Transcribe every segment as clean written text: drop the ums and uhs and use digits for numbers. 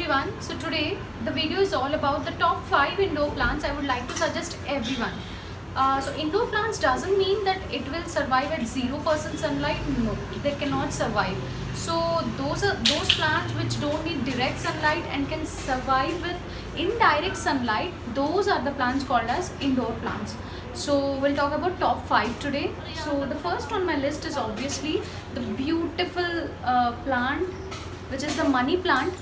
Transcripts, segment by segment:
everyone. So today the video is all about the top 5 indoor plants I would like to suggest everyone. So indoor plants doesn't mean that it will survive at 0% sunlight. No, they cannot survive. So those plants which don't need direct sunlight and can survive with indirect sunlight, those are the plants called as indoor plants. So we'll talk about top 5 today. So the first on my list is obviously the beautiful plant, which is the money plant.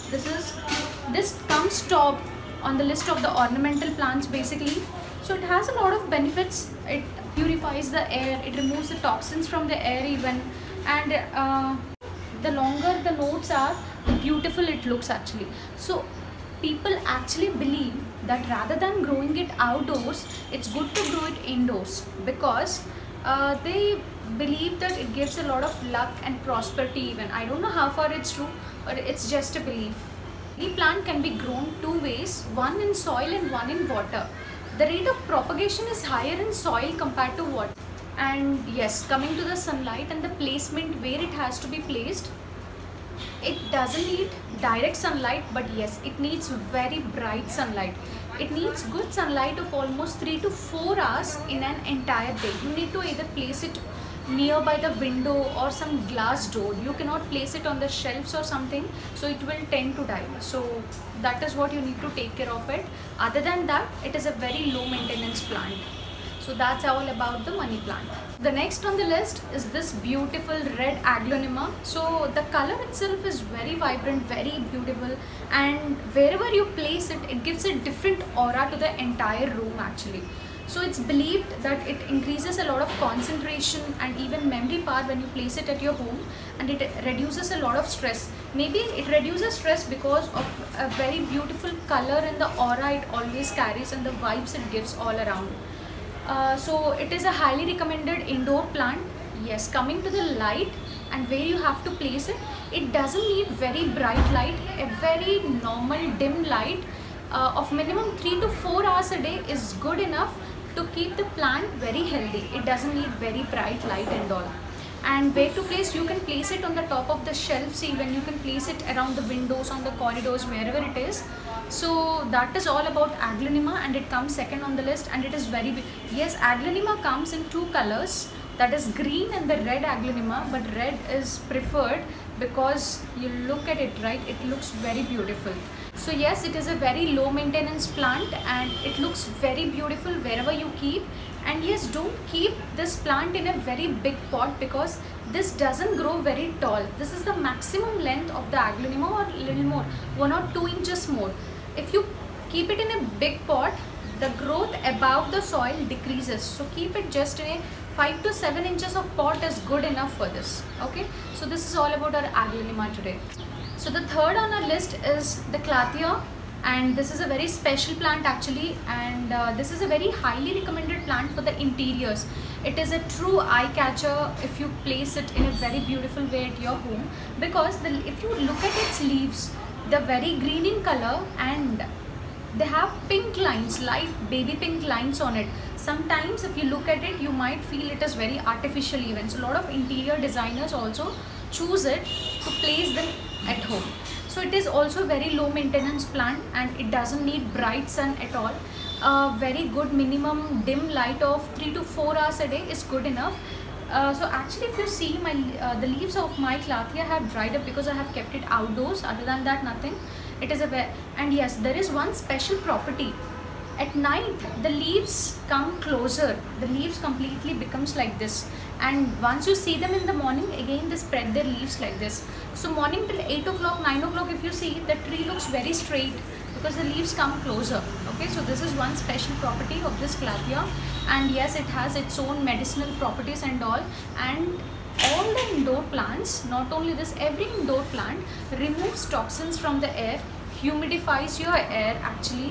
This comes top on the list of the ornamental plants basically. So it has a lot of benefits. It purifies the air, it removes the toxins from the air even, and the longer the notes are, the beautiful it looks actually. So people actually believe that rather than growing it outdoors, it's good to grow it indoors because they believe that it gives a lot of luck and prosperity even. I don't know how far it's true, but it's just a belief. The plant can be grown two ways, one in soil and one in water. The rate of propagation is higher in soil compared to water. And yes, coming to the sunlight and the placement where it has to be placed, it doesn't need direct sunlight, but yes, it needs very bright sunlight. It needs good sunlight of almost 3 to 4 hours in an entire day. You need to either place it nearby the window or some glass door. You cannot place it on the shelves or something, so it will tend to die. So that is what you need to take care of it. Other than that, it is a very low maintenance plant. So that's all about the money plant. The next on the list is this beautiful red aglaonema. So the color itself is very vibrant, very beautiful, and wherever you place it, it gives a different aura to the entire room actually. So it's believed that it increases a lot of concentration and even memory power when you place it at your home, and it reduces a lot of stress. Maybe it reduces stress because of a very beautiful color and the aura it always carries and the vibes it gives all around. So it is a highly recommended indoor plant. Yes, coming to the light and where you have to place it, it doesn't need very bright light. A very normal dim light of minimum 3 to 4 hours a day is good enough to keep the plant very healthy. It doesn't need very bright light and all. And where to place, you can place it on the top of the shelves, even you can place it around the windows, on the corridors, wherever it is. So that is all about aglaonema, and it comes second on the list, and it is very big. Yes, aglaonema comes in two colors, that is green and the red aglaonema, but red is preferred because you look at it, right, it looks very beautiful. So yes, it is a very low maintenance plant and it looks very beautiful wherever you keep. And yes, don't keep this plant in a very big pot because this doesn't grow very tall. This is the maximum length of the aglaonema, or a little more, 1 or 2 inches more. If you keep it in a big pot, the growth above the soil decreases. So keep it just in a 5 to 7 inches of pot is good enough for this. Okay, so this is all about our aglaonema today. So the third on our list is the Calathea, and this is a very special plant actually, and this is a very highly recommended plant for the interiors. It is a true eye catcher if you place it in a very beautiful way at your home, because if you look at its leaves, they're very green in color and they have pink lines, light baby pink lines on it. Sometimes if you look at it, you might feel it is very artificial even. So a lot of interior designers also choose it to place them at home. So it is also a very low maintenance plant and it doesn't need bright sun at all. Very good minimum dim light of 3 to 4 hours a day is good enough. So actually if you see the leaves of my Calathea have dried up because I have kept it outdoors. Other than that, nothing. It is and yes, there is one special property. At night, the leaves come closer. The leaves completely becomes like this. And once you see them in the morning, again they spread their leaves like this. So morning till 8 o'clock, 9 o'clock, if you see, the tree looks very straight because the leaves come closer. Okay, so this is one special property of this Calathea. And yes, it has its own medicinal properties and all. And all the indoor plants, not only this, every indoor plant removes toxins from the air, humidifies your air actually,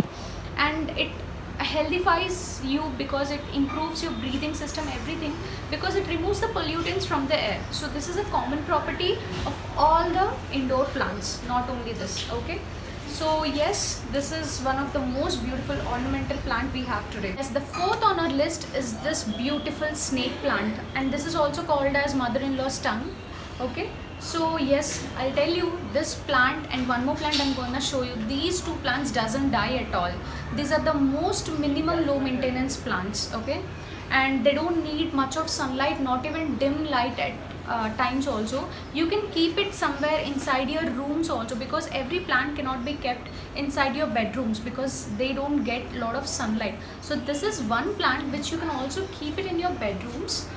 and it healthifies you because it improves your breathing system, everything, because it removes the pollutants from the air. So this is a common property of all the indoor plants, not only this. Okay, so yes, this is one of the most beautiful ornamental plant we have today. Yes, the fourth on our list is this beautiful snake plant, and this is also called as mother-in-law's tongue. Okay, so yes, I'll tell you this plant and one more plant I'm gonna show you. These two plants doesn't die at all. These are the most minimum low maintenance plants. Okay, and they don't need much of sunlight, not even dim light at times also. You can keep it somewhere inside your rooms also, because every plant cannot be kept inside your bedrooms because they don't get a lot of sunlight. So this is one plant which you can also keep it in your bedrooms.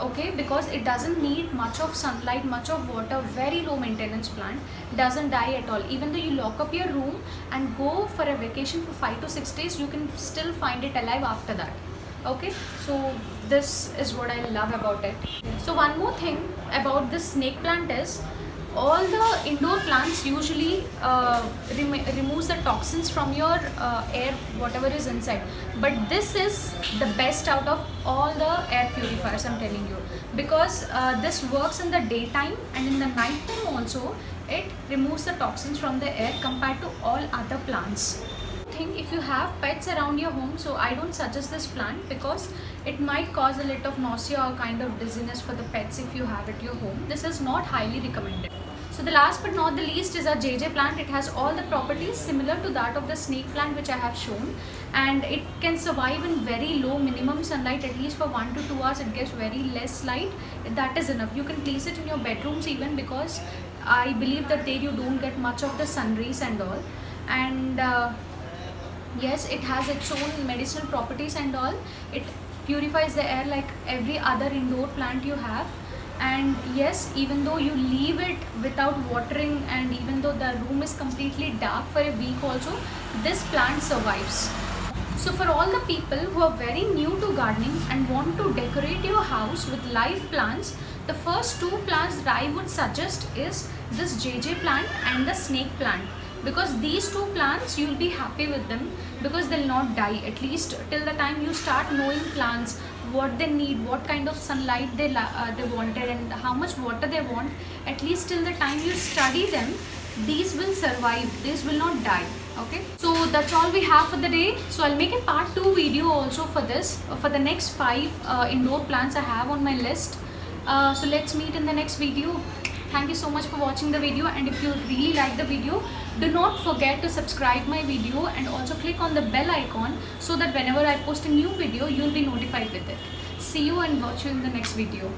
Okay, because it doesn't need much of sunlight, much of water, very low maintenance plant, doesn't die at all. Even though you lock up your room and go for a vacation for 5 to 6 days, you can still find it alive after that. Okay, so this is what I love about it. So one more thing about this snake plant is, all the indoor plants usually removes the toxins from your air, whatever is inside, but this is the best out of all the air purifiers, I'm telling you, because this works in the daytime and in the night time also. It removes the toxins from the air compared to all other plants. If you have pets around your home, so I don't suggest this plant because it might cause a little of nausea or kind of dizziness for the pets if you have at your home. This is not highly recommended. So the last but not the least is a JJ plant. It has all the properties similar to that of the snake plant which I have shown, and it can survive in very low minimum sunlight, at least for 1 to 2 hours. It gives very less light. That is enough. You can place it in your bedrooms even, because I believe that there you don't get much of the sun rays and all. And yes, it has its own medicinal properties and all. It purifies the air like every other indoor plant you have. And yes, even though you leave it without watering, and even though the room is completely dark for a week also, this plant survives. So for all the people who are very new to gardening and want to decorate your house with live plants, the first two plants that I would suggest is this JJ plant and the snake plant, because these two plants you'll be happy with them, because they'll not die, at least till the time you start knowing plants, what they need, what kind of sunlight they wanted, and how much water they want. At least till the time you study them, these will survive, these will not die. Okay, so that's all we have for the day. So I'll make a part 2 video also for this, for the next 5 indoor plants I have on my list. So let's meet in the next video. Thank you so much for watching the video, and if you really like the video, do not forget to subscribe my video and also click on the bell icon so that whenever I post a new video, you'll be notified with it. See you and watch you in the next video.